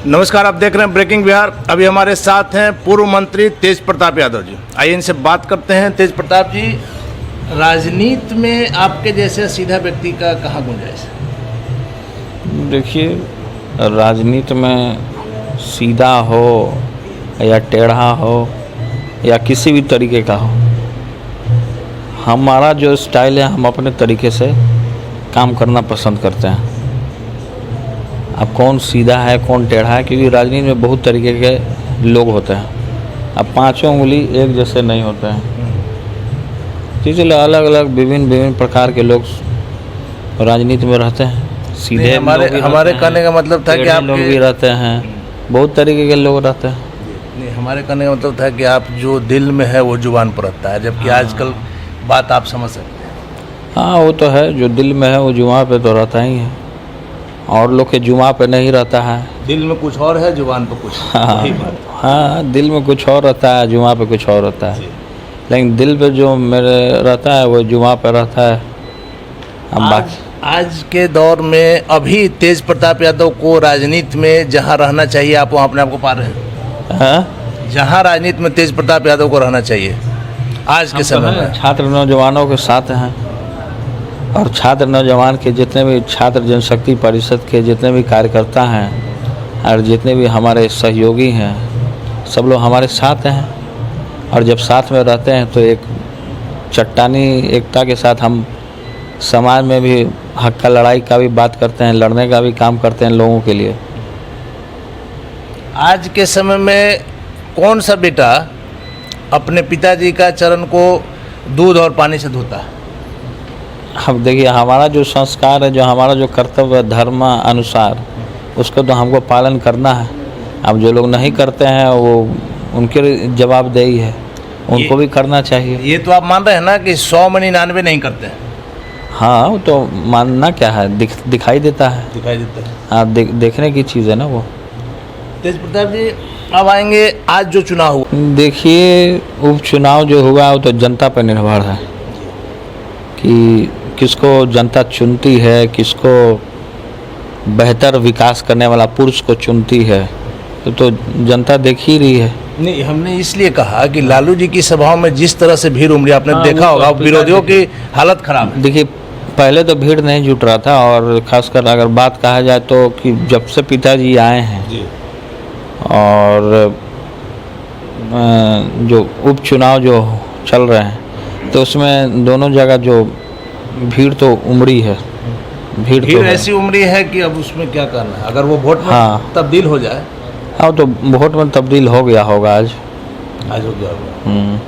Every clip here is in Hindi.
नमस्कार, आप देख रहे हैं ब्रेकिंग बिहार। अभी हमारे साथ हैं पूर्व मंत्री तेज प्रताप यादव जी। आइए इनसे बात करते हैं। तेज प्रताप जी, राजनीति में आपके जैसे सीधा व्यक्ति का कहाँ गुंजाइश है? देखिए, राजनीति में सीधा हो या टेढ़ा हो या किसी भी तरीके का हो, हमारा जो स्टाइल है हम अपने तरीके से काम करना पसंद करते हैं। अब कौन सीधा है कौन टेढ़ा है, क्योंकि राजनीति में बहुत तरीके के लोग होते हैं। अब पांचों उंगली एक जैसे नहीं होते हैं, इसलिए अलग अलग विभिन्न प्रकार के लोग राजनीति में रहते हैं। सीधे हमारे कहने का मतलब था कि आप लोग भी रहते हैं, बहुत तरीके के लोग रहते हैं। नहीं, हमारे कहने का मतलब था कि आप जो दिल में है वो जुबान पर रहता है, जबकि आजकल बात आप समझ सकते हैं। हाँ, वो तो है, जो दिल में है वो जुबान पे तो रहता ही है, और लोग के जुबान पे नहीं रहता है। दिल में कुछ और है, जुबान पर कुछ। हाँ, दिल में कुछ और रहता है, जुबान पे कुछ और रहता है, लेकिन दिल पे जो मेरे रहता है वो जुबान पे रहता है। आज के दौर में अभी तेज प्रताप यादव को राजनीति में जहाँ रहना चाहिए, आप वहाँ अपने आप को पा रहे हैं? हाँ? जहाँ राजनीति में तेज प्रताप यादव को रहना चाहिए आज के समय में, छात्र नौजवानों के साथ हैं, और छात्र नौजवान के जितने भी छात्र जनशक्ति परिषद के जितने भी कार्यकर्ता हैं और जितने भी हमारे सहयोगी हैं, सब लोग हमारे साथ हैं। और जब साथ में रहते हैं तो एक चट्टानी एकता के साथ हम समाज में भी हक का लड़ाई का भी बात करते हैं, लड़ने का भी काम करते हैं लोगों के लिए। आज के समय में कौन सा बेटा अपने पिताजी का चरण को दूध और पानी से धोता है? अब देखिए, हमारा जो संस्कार है, जो हमारा जो कर्तव्य धर्म अनुसार, उसको तो हमको पालन करना है। अब जो लोग नहीं करते हैं वो उनके जवाबदेही है, उनको भी करना चाहिए। ये तो आप मान रहे हैं ना कि 100 में 99 नहीं करते हैं? हाँ, वो तो मानना क्या है, दिखाई देता है। दिखाई देता है। हाँ, देखने की चीज़ है ना वो। तेज प्रताप जी, अब आएंगे आज जो चुनाव हुआ। देखिए, उपचुनाव जो हुआ वो तो जनता पर निर्भर है कि किसको जनता चुनती है, किसको बेहतर विकास करने वाला पुरुष को चुनती है, तो जनता देख ही रही है। नहीं, हमने इसलिए कहा कि लालू जी की सभाओं में जिस तरह से भीड़ उमड़ी, आपने देखा होगा, विरोधियों की हालत खराब है। देखिए, पहले तो भीड़ नहीं जुट रहा था, और खासकर अगर बात कहा जाए तो कि जब से पिताजी आए हैं जी, और जो उपचुनाव जो चल रहे हैं तो उसमें दोनों जगह जो भीड़ तो उमड़ी है। भीड़ तो ऐसी उमड़ी है कि अब उसमें क्या करना है, अगर वो वोट में हाँ तब्दील हो जाए। हाँ, तो वोट में तब्दील हो गया होगा आज हो गया होगा।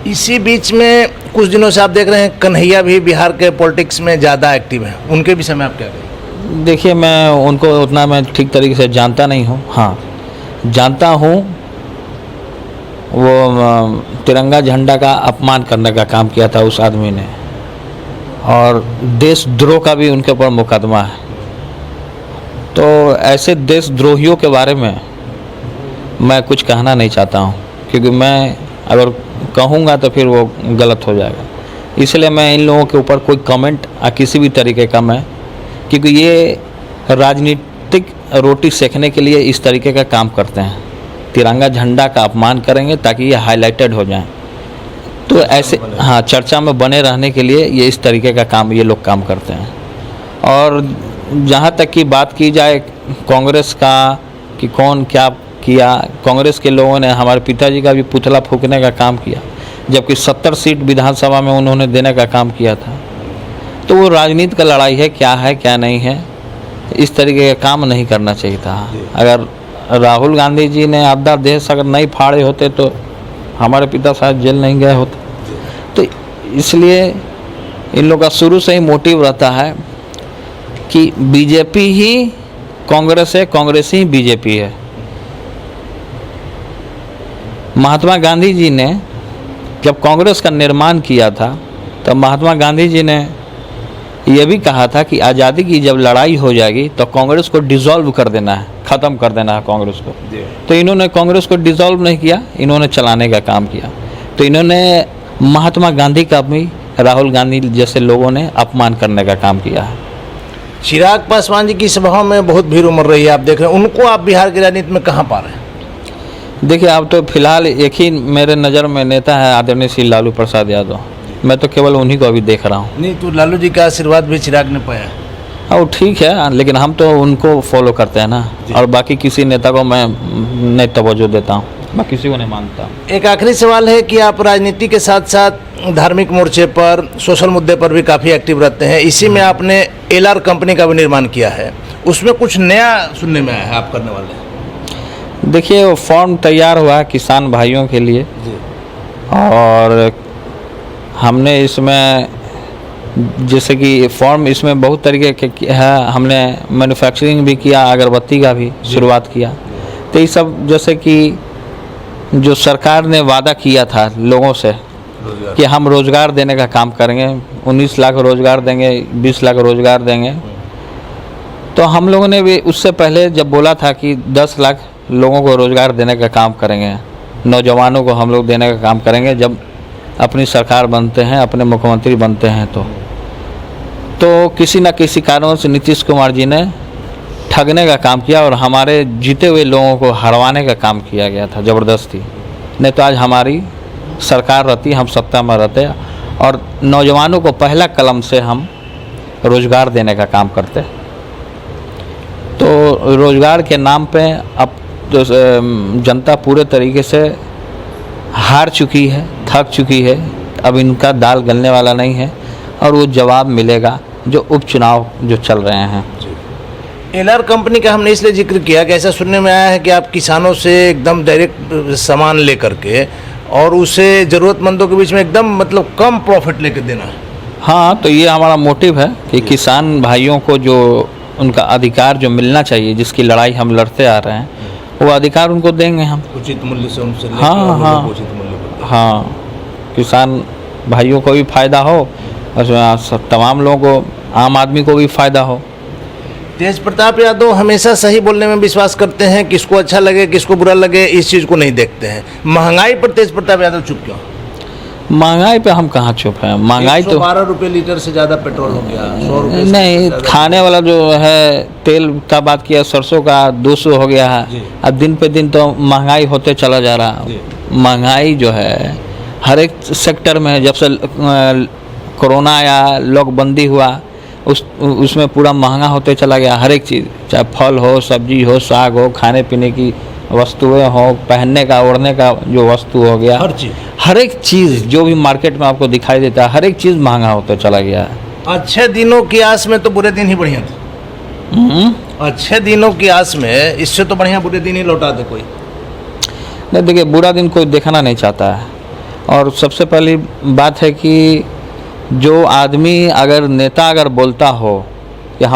इसी बीच में कुछ दिनों से आप देख रहे हैं कन्हैया भी बिहार के पॉलिटिक्स में ज़्यादा एक्टिव हैं, उनके विषय में आप क्या कहेंगे? देखिए, मैं उनको उतना मैं ठीक तरीके से जानता नहीं हूँ। हाँ, जानता हूँ वो तिरंगा झंडा का अपमान करने का काम किया था उस आदमी ने, और देशद्रोह का भी उनके ऊपर मुकदमा है। तो ऐसे देशद्रोहियों के बारे में मैं कुछ कहना नहीं चाहता हूँ, क्योंकि मैं अगर कहूँगा तो फिर वो गलत हो जाएगा। इसलिए मैं इन लोगों के ऊपर कोई कमेंट किसी भी तरीके का क्योंकि ये राजनीतिक रोटी सेकने के लिए इस तरीके का काम करते हैं, तिरंगा झंडा का अपमान करेंगे ताकि ये हाईलाइटेड हो जाए। तो ऐसे हाँ, चर्चा में बने रहने के लिए ये इस तरीके का काम ये लोग काम करते हैं। और जहाँ तक की बात की जाए कांग्रेस का कि कौन क्या किया, कांग्रेस के लोगों ने हमारे पिताजी का भी पुतला फूंकने का काम किया, जबकि 70 सीट विधानसभा में उन्होंने देने का काम किया था। तो वो राजनीति का लड़ाई है, क्या नहीं है, इस तरीके का काम नहीं करना चाहिए था। अगर राहुल गांधी जी ने आधा देश अगर नहीं फाड़े होते तो हमारे पिता शायद जेल नहीं गए होते। तो इसलिए इन लोगों का शुरू से ही मोटिव रहता है कि बीजेपी ही कांग्रेस है, कांग्रेस ही बीजेपी है। महात्मा गांधी जी ने जब कांग्रेस का निर्माण किया था तब महात्मा गांधी जी ने यह भी कहा था कि आज़ादी की जब लड़ाई हो जाएगी तो कांग्रेस को डिसॉल्व कर देना है, ख़त्म कर देना है कांग्रेस को। तो इन्होंने कांग्रेस को डिसॉल्व नहीं किया, इन्होंने चलाने का काम किया। तो इन्होंने महात्मा गांधी का भी राहुल गांधी जैसे लोगों ने अपमान करने का काम किया है। चिराग पासवान जी की सभाओं में बहुत भीड़ उमड़ रही है, आप देख रहे हैं, उनको आप बिहार की राजनीति में कहाँ पा रहे हैं? देखिए, अब तो फिलहाल एक ही मेरे नज़र में नेता है, आदरणीय श्री लालू प्रसाद यादव। मैं तो केवल उन्हीं को अभी देख रहा हूँ। नहीं तो लालू जी का आशीर्वाद भी चिराग ने पाया है। हाँ, वो ठीक है, लेकिन हम तो उनको फॉलो करते हैं ना, और बाकी किसी नेता को मैं नहीं तवज्जो देता हूँ, मैं किसी को नहीं मानता। एक आखिरी सवाल है कि आप राजनीति के साथ साथ धार्मिक मोर्चे पर, सोशल मुद्दे पर भी काफ़ी एक्टिव रहते हैं। इसी में आपने एलआर कंपनी का भी निर्माण किया है, उसमें कुछ नया सुनने में आया है आप करने वाले हैं? देखिए, वो फॉर्म तैयार हुआ है किसान भाइयों के लिए, और हमने इसमें जैसे कि फॉर्म इसमें बहुत तरीके के है, हमने मैन्युफैक्चरिंग भी किया, अगरबत्ती का भी शुरुआत किया। तो ये सब जैसे कि जो सरकार ने वादा किया था लोगों से कि हम रोज़गार देने का काम करेंगे, 19 लाख रोज़गार देंगे, 20 लाख रोज़गार देंगे, तो हम लोगों ने भी उससे पहले जब बोला था कि 10 लाख लोगों को रोज़गार देने का काम करेंगे, नौजवानों को हम लोग देने का काम करेंगे जब अपनी सरकार बनते हैं, अपने मुख्यमंत्री बनते हैं। तो किसी न किसी कारणों से नीतीश कुमार जी ने ठगने का काम किया और हमारे जीते हुए लोगों को हरवाने का काम किया गया था ज़बरदस्ती। नहीं तो आज हमारी सरकार रहती, हम सत्ता में रहते और नौजवानों को पहला कलम से हम रोज़गार देने का काम करते। तो रोज़गार के नाम पे अब तो जनता पूरे तरीके से हार चुकी है, थक चुकी है। अब इनका दाल गलने वाला नहीं है और वो जवाब मिलेगा जो उपचुनाव जो चल रहे हैं। एलआर कंपनी का हमने इसलिए जिक्र किया कि ऐसा सुनने में आया है कि आप किसानों से एकदम डायरेक्ट सामान लेकर के और उसे ज़रूरतमंदों के बीच में एकदम मतलब कम प्रॉफिट लेकर देना है। हाँ, तो ये हमारा मोटिव है कि किसान भाइयों को जो उनका अधिकार जो मिलना चाहिए, जिसकी लड़ाई हम लड़ते आ रहे हैं, वो अधिकार उनको देंगे हम उचित मूल्य से उनसे। हाँ, उचित मूल्य पर। हाँ, किसान भाइयों को भी फ़ायदा हो और तमाम लोगों को, आम आदमी को भी फ़ायदा हो। तेज प्रताप यादव हमेशा सही बोलने में विश्वास करते हैं, किसको अच्छा लगे किसको बुरा लगे इस चीज़ को नहीं देखते हैं। महंगाई पर तेज प्रताप यादव चुप क्यों? महंगाई पे हम कहाँ चुप हैं? महंगाई तो 112 रुपये लीटर से ज़्यादा पेट्रोल हो गया, 100 रुपये नहीं, खाने वाला जो है तेल का बात किया, सरसों का 200 हो गया है। अब दिन पे दिन तो महंगाई होते चला जा रहा। महंगाई जो है हर एक सेक्टर में, जब से कोरोना आया, लॉकबंदी हुआ, उसमें पूरा महंगा होते चला गया। हर एक चीज़, चाहे फल हो, सब्जी हो, साग हो, खाने पीने की वस्तुएं हो, पहनने का ओढ़ने का जो वस्तु हो गया, हर एक चीज़ जो भी मार्केट में आपको दिखाई देता है, हर एक चीज़ महंगा होता चला गया है। अच्छे दिनों की आस में तो बुरे दिन ही बढ़िया थे। अच्छे दिनों की आस में इससे तो बढ़िया बुरे दिन ही लौटा दे कोई। नहीं, देखिए, बुरा दिन कोई देखना नहीं चाहता है। और सबसे पहली बात है कि जो आदमी अगर नेता अगर बोलता हो कि आप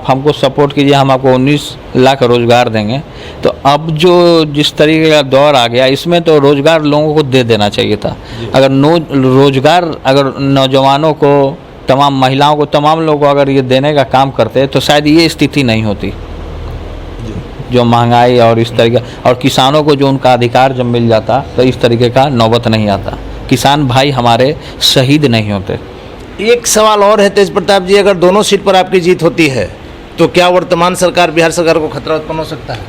हमको सपोर्ट कीजिए, हम आपको 19 लाख रोज़गार देंगे, तो अब जो जिस तरीके का दौर आ गया, इसमें तो रोज़गार लोगों को दे देना चाहिए था। अगर रोज़गार अगर नौजवानों को, तमाम महिलाओं को, तमाम लोगों को अगर ये देने का काम करते तो शायद ये स्थिति नहीं होती जो महंगाई और इस तरीके, और किसानों को जो उनका अधिकार जब मिल जाता तो इस तरीके का नौबत नहीं आता, किसान भाई हमारे शहीद नहीं होते। एक सवाल और है तेज प्रताप जी, अगर दोनों सीट पर आपकी जीत होती है तो क्या वर्तमान सरकार, बिहार सरकार को खतरा उत्पन्न हो सकता है?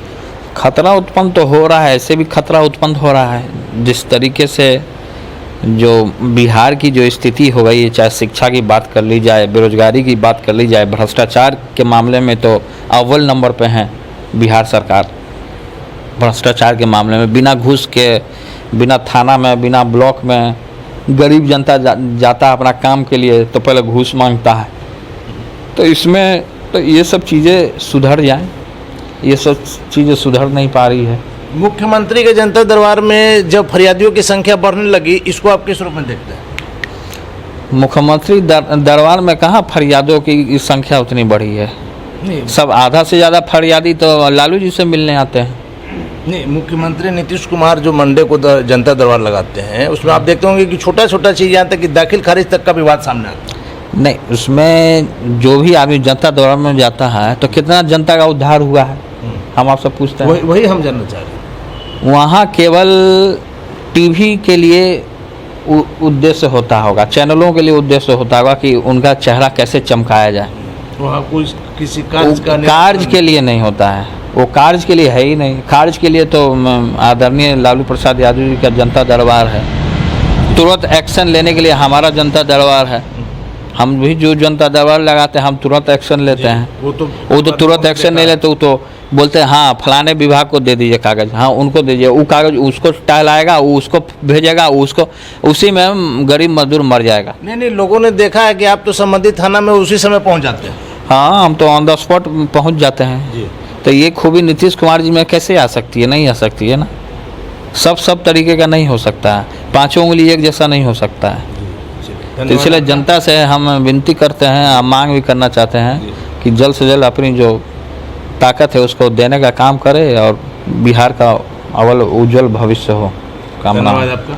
खतरा उत्पन्न तो हो रहा है, ऐसे भी खतरा उत्पन्न हो रहा है। जिस तरीके से जो बिहार की जो स्थिति हो गई है, चाहे शिक्षा की बात कर ली जाए, बेरोजगारी की बात कर ली जाए, भ्रष्टाचार के मामले में तो अव्वल नंबर पे हैं बिहार सरकार। भ्रष्टाचार के मामले में बिना घूस के, बिना थाना में, बिना ब्लॉक में गरीब जनता जाता है अपना काम के लिए तो पहले घूस मांगता है। तो इसमें तो ये सब चीज़ें सुधर जाएं, ये सब चीज़ें सुधर नहीं पा रही है। मुख्यमंत्री के जनता दरबार में जब फरियादियों की संख्या बढ़ने लगी, इसको आप किस रूप में देखते हैं? मुख्यमंत्री दरबार में कहाँ फरियादों की संख्या उतनी बढ़ी है। सब आधा से ज़्यादा फरियादी तो लालू जी से मिलने आते हैं। नहीं, मुख्यमंत्री नीतीश कुमार जो मंडे को जनता दरबार लगाते हैं, उसमें आप देखते होंगे कि छोटा छोटा चीज़, यहाँ तक कि दाखिल खारिज तक का विवाद सामने आता है। नहीं, उसमें जो भी आदमी जनता दरबार में जाता है तो कितना जनता का उद्धार हुआ है, हम आपसे पूछते हैं। वही हम जानना चाह रहे हैं। वहाँ केवल टीवी के लिए उद्देश्य होता होगा, चैनलों के लिए उद्देश्य होता होगा कि उनका चेहरा कैसे चमकाया जाए। वहाँ कुछ किसी कार्य का कार्य के लिए नहीं होता है, वो कार्य के लिए है ही नहीं। कार्य के लिए तो आदरणीय लालू प्रसाद यादव जी का जनता दरबार है, तुरंत एक्शन लेने के लिए हमारा जनता दरबार है। हम भी जो जनता दरबार लगाते हैं हम तुरंत एक्शन लेते हैं। वो तो तुरंत एक्शन नहीं लेते, वो तो बोलते हैं हाँ फलाने विभाग को दे दीजिए कागज़, हाँ उनको दीजिए, वो कागज़ उसको टहलाएगा, वो उसको भेजेगा, उसको उसी में गरीब मजदूर मर जाएगा। नहीं, लोगों ने देखा है कि आप तो संबंधित थाना में उसी समय पहुंच जाते हैं। हाँ, हम तो ऑन द स्पॉट पहुंच जाते हैं जी। तो ये खूबी नीतीश कुमार जी में कैसे आ सकती है? नहीं आ सकती है ना। सब तरीके का नहीं हो सकता है, पांचों उंगली एक जैसा नहीं हो सकता है। तो इसलिए जनता से हम विनती करते हैं, मांग भी करना चाहते हैं कि जल्द से जल्द अपनी जो ताकत है उसको देने का काम करे और बिहार का अव्वल उज्जवल भविष्य हो। कामना धन्यवाद आपका।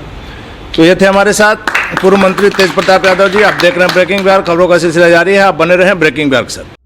तो ये थे हमारे साथ पूर्व मंत्री तेज प्रताप यादव जी। आप देख रहे हैं ब्रेकिंग बिहार, खबरों का सिलसिला जारी है, आप बने रहें ब्रेकिंग बिहार के साथ।